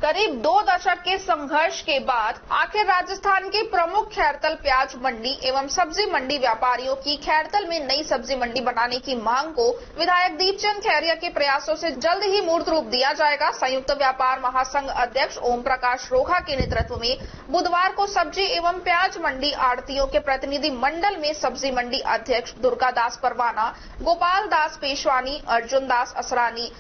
करीब 2 दशक के संघर्ष के बाद आखिर राजस्थान की प्रमुख खैरतल प्याज मंडी एवं सब्जी मंडी व्यापारियों की खैरतल में नई सब्जी मंडी बनाने की मांग को विधायक दीपचंद खैरिया के प्रयासों से जल्द ही मूर्त रूप दिया जाएगा। संयुक्त व्यापार महासंघ अध्यक्ष ओम प्रकाश रोहा के नेतृत्व में बुधवार को सब्जी एवं प्याज मंडी आड़तियों के प्रतिनिधि मंडल में सब्जी मंडी अध्यक्ष दुर्गा दास परवाना, गोपाल दास पेशवानी, अर्जुन दास असरानी,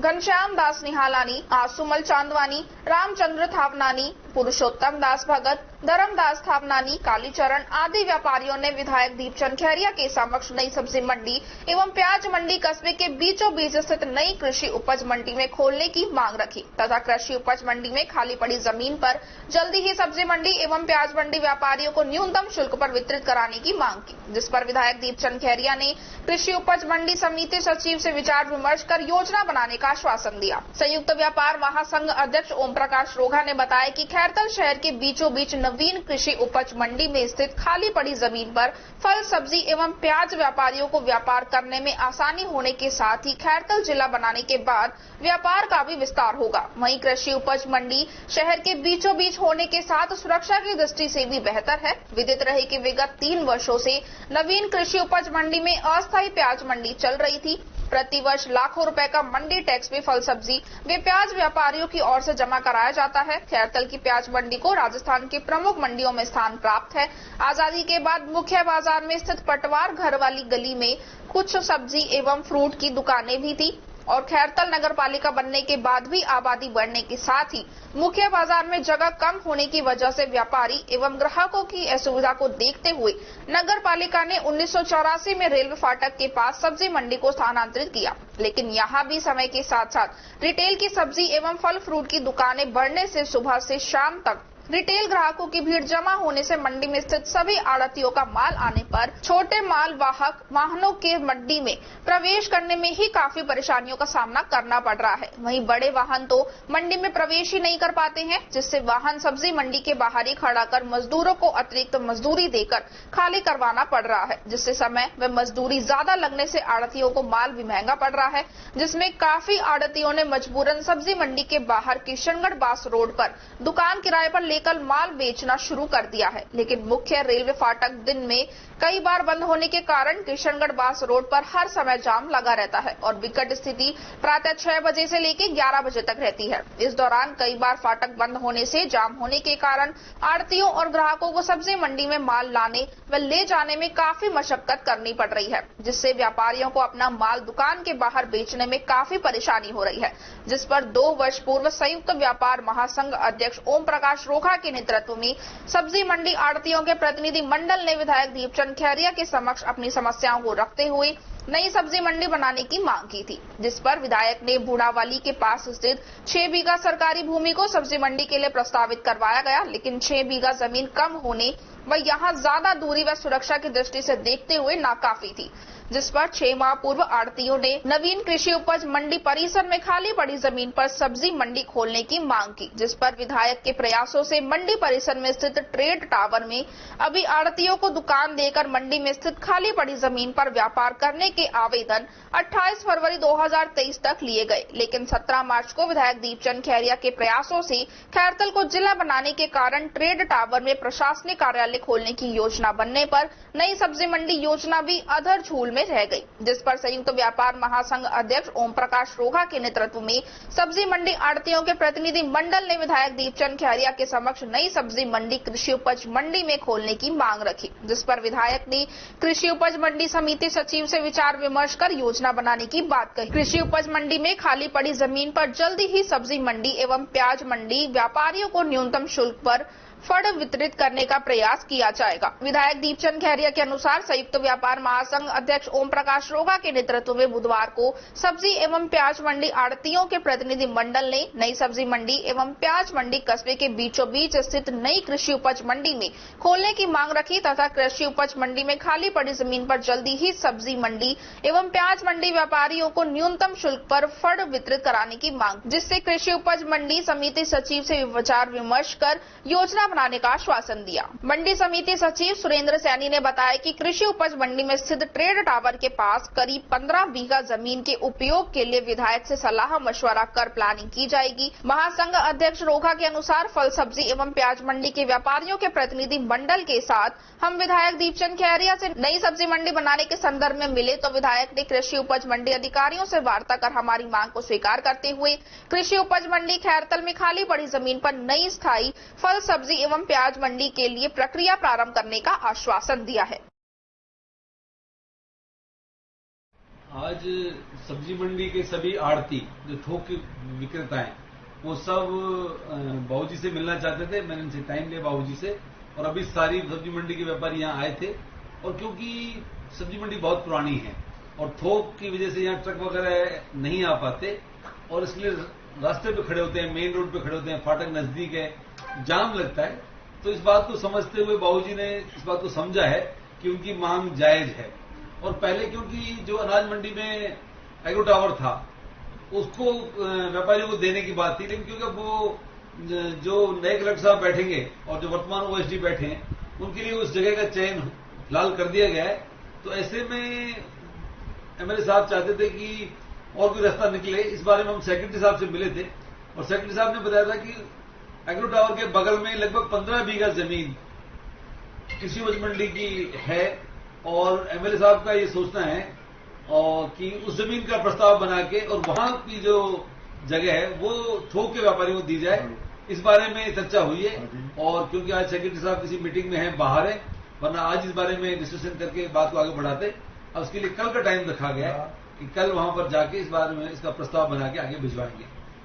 घनश्याम दास निहालानी, आसुमल चांदवानी, रामचंद्र थावनानी, पुरुषोत्तम दास भगत, धर्मदास थावनानी, कालीचरण आदि व्यापारियों ने विधायक दीपचंद खैरिया के समक्ष नई सब्जी मंडी एवं प्याज मंडी कस्बे के बीचों बीच स्थित नई कृषि उपज मंडी में खोलने की मांग रखी तथा कृषि उपज मंडी में खाली पड़ी जमीन पर जल्दी ही सब्जी मंडी एवं प्याज मंडी व्यापारियों को न्यूनतम शुल्क पर वितरित कराने की मांग की, जिस पर विधायक दीपचंद खैरिया ने कृषि उपज मंडी समिति सचिव से विचार विमर्श कर योजना बनाने का आश्वासन दिया। संयुक्त व्यापार महासंघ अध्यक्ष ओम प्रकाश रोहा ने बताया कि खैरतल शहर के बीचों बीच नवीन कृषि उपज मंडी में स्थित खाली पड़ी जमीन पर फल, सब्जी एवं प्याज व्यापारियों को व्यापार करने में आसानी होने के साथ ही खैरतल जिला बनाने के बाद व्यापार का भी विस्तार होगा। वहीं कृषि उपज मंडी शहर के बीचों बीच होने के साथ सुरक्षा की दृष्टि से भी बेहतर है। विदित रहे कि विगत 3 वर्षों से नवीन कृषि उपज मंडी में अस्थायी प्याज मंडी चल रही थी। प्रतिवर्ष लाखों रुपए का मंडी टैक्स भी फल, सब्जी व प्याज व्यापारियों की ओर से जमा कराया जाता है। खैरतल की प्याज मंडी को राजस्थान की प्रमुख मंडियों में स्थान प्राप्त है। आजादी के बाद मुख्य बाजार में स्थित पटवार घर वाली गली में कुछ सब्जी एवं फ्रूट की दुकानें भी थी और खैरतल नगर पालिका बनने के बाद भी आबादी बढ़ने के साथ ही मुख्य बाजार में जगह कम होने की वजह से व्यापारी एवं ग्राहकों की असुविधा को देखते हुए नगर पालिका ने 1984 में रेलवे फाटक के पास सब्जी मंडी को स्थानांतरित किया, लेकिन यहाँ भी समय के साथ साथ रिटेल की सब्जी एवं फल फ्रूट की दुकानें बढ़ने से सुबह से शाम तक रिटेल ग्राहकों की भीड़ जमा होने से मंडी में स्थित सभी आड़तियों का माल आने पर छोटे माल वाहक वाहनों के मंडी में प्रवेश करने में ही काफी परेशानियों का सामना करना पड़ रहा है। वहीं बड़े वाहन तो मंडी में प्रवेश ही नहीं कर पाते हैं, जिससे वाहन सब्जी मंडी के बाहर ही खड़ा कर मजदूरों को अतिरिक्त मजदूरी देकर खाली करवाना पड़ रहा है, जिससे समय व मजदूरी ज्यादा लगने से आड़तियों को माल भी महंगा पड़ रहा है, जिसमें काफी आड़तियों ने मजबूरन सब्जी मंडी के बाहर किशनगढ़ बास रोड पर दुकान किराए पर कल माल बेचना शुरू कर दिया है। लेकिन मुख्य रेलवे फाटक दिन में कई बार बंद होने के कारण किशनगढ़ बास रोड पर हर समय जाम लगा रहता है और विकट स्थिति प्रातः 6 बजे से लेकर 11 बजे तक रहती है। इस दौरान कई बार फाटक बंद होने से जाम होने के कारण आड़तियों और ग्राहकों को सब्जी मंडी में माल लाने व ले जाने में काफी मशक्कत करनी पड़ रही है, जिससे व्यापारियों को अपना माल दुकान के बाहर बेचने में काफी परेशानी हो रही है, जिस पर 2 वर्ष पूर्व संयुक्त व्यापार महासंघ अध्यक्ष ओम प्रकाश रोहा के नेतृत्व में सब्जी मंडी आड़तियों के प्रतिनिधि मंडल ने विधायक दीपचंद खैरिया के समक्ष अपनी समस्याओं को रखते हुए नई सब्जी मंडी बनाने की मांग की थी, जिस पर विधायक ने बूढ़ावली के पास स्थित 6 बीघा सरकारी भूमि को सब्जी मंडी के लिए प्रस्तावित करवाया गया, लेकिन 6 बीघा जमीन कम होने व यहाँ ज्यादा दूरी व सुरक्षा की दृष्टि से देखते हुए नाकाफी थी, जिस पर 6 माह पूर्व आड़तियों ने नवीन कृषि उपज मंडी परिसर में खाली पड़ी जमीन पर सब्जी मंडी खोलने की मांग की, जिस पर विधायक के प्रयासों से मंडी परिसर में स्थित ट्रेड टावर में अभी आड़तियों को दुकान देकर मंडी में स्थित खाली पड़ी जमीन पर व्यापार करने के आवेदन 28 फरवरी 2023 तक लिए गए, लेकिन 17 मार्च को विधायक दीपचंद खैरिया के प्रयासों से खैरतल को जिला बनाने के कारण ट्रेड टावर में प्रशासनिक कार्यालय खोलने की योजना बनने पर नई सब्जी मंडी योजना भी अधर झूल में रह गई, जिस पर संयुक्त व्यापार महासंघ अध्यक्ष ओम प्रकाश रोहा के नेतृत्व में सब्जी मंडी आड़तियों के प्रतिनिधि मंडल ने विधायक दीपचंद खैरिया के समक्ष नई सब्जी मंडी कृषि उपज मंडी में खोलने की मांग रखी, जिस पर विधायक ने कृषि उपज मंडी समिति सचिव से विचार विमर्श कर योजना बनाने की बात कही। कृषि उपज मंडी में खाली पड़ी जमीन पर जल्दी ही सब्जी मंडी एवं प्याज मंडी व्यापारियों को न्यूनतम शुल्क पर फंड वितरित करने का प्रयास किया जाएगा। विधायक दीपचंद खैरिया के अनुसार संयुक्त व्यापार महासंघ अध्यक्ष ओम प्रकाश रोहा के नेतृत्व में बुधवार को सब्जी एवं प्याज मंडी आड़तियों के प्रतिनिधि मंडल ने नई सब्जी मंडी एवं प्याज मंडी कस्बे के बीचों बीच स्थित नई कृषि उपज मंडी में खोलने की मांग रखी तथा कृषि उपज मंडी में खाली पड़ी जमीन पर जल्दी ही सब्जी मंडी एवं प्याज मंडी व्यापारियों को न्यूनतम शुल्क पर फंड वितरित कराने की मांग, जिससे कृषि उपज मंडी समिति सचिव से विचार विमर्श कर योजना बनाने का आश्वासन दिया। मंडी समिति सचिव सुरेंद्र सैनी ने बताया कि कृषि उपज मंडी में स्थित ट्रेड टावर के पास करीब 15 बीघा जमीन के उपयोग के लिए विधायक से सलाह मशवरा कर प्लानिंग की जाएगी। महासंघ अध्यक्ष रोखा के अनुसार फल सब्जी एवं प्याज मंडी के व्यापारियों के प्रतिनिधि मंडल के साथ हम विधायक दीपचंद खैरिया से नई सब्जी मंडी बनाने के संदर्भ में मिले तो विधायक ने कृषि उपज मंडी अधिकारियों से वार्ता कर हमारी मांग को स्वीकार करते हुए कृषि उपज मंडी खैरतल में खाली पड़ी जमीन पर नई स्थायी फल सब्जी एवं प्याज मंडी के लिए प्रक्रिया प्रारंभ करने का आश्वासन दिया है। आज सब्जी मंडी के सभी आड़ती जो थोक विक्रेता हैं वो सब बाबूजी से मिलना चाहते थे। मैंने इनसे टाइम लिया बाबूजी से, और अभी सारी सब्जी मंडी के व्यापारी यहाँ आए थे। और क्योंकि सब्जी मंडी बहुत पुरानी है और थोक की वजह से यहाँ ट्रक वगैरह नहीं आ पाते और इसलिए रास्ते पे खड़े होते हैं, मेन रोड पे खड़े होते हैं, फाटक नजदीक है, जाम लगता है। तो इस बात को समझते हुए बाबूजी ने इस बात को समझा है कि उनकी मांग जायज है। और पहले क्योंकि जो अनाज मंडी में एग्रो टावर था उसको व्यापारियों को देने की बात थी, लेकिन क्योंकि अब वो जो नए कलेक्टर साहब बैठेंगे और जो वर्तमान ओएसडी बैठे हैं उनके लिए उस जगह का चयन फिलहाल कर दिया गया है। तो ऐसे में एमएलए साहब चाहते थे कि और कोई रास्ता निकले। इस बारे में हम सेक्रेटरी साहब से मिले थे और सेक्रेटरी साहब ने बताया था कि एग्रो टावर के बगल में लगभग 15 बीघा जमीन कृषि उपज मंडी की है और एमएलए साहब का ये सोचना है और कि उस जमीन का प्रस्ताव बना के और वहां की जो जगह है वो थोक के व्यापारियों को दी जाए। इस बारे में चर्चा हुई है और क्योंकि आज सेक्रेटरी साहब किसी मीटिंग में हैं, बाहर है, वरना आज इस बारे में डिस्कशन करके बात को आगे बढ़ाते। अब उसके लिए कल का टाइम रखा गया है कि कल वहां पर जाके इस बारे में इसका प्रस्ताव बना के आगे भिजवाएंगे।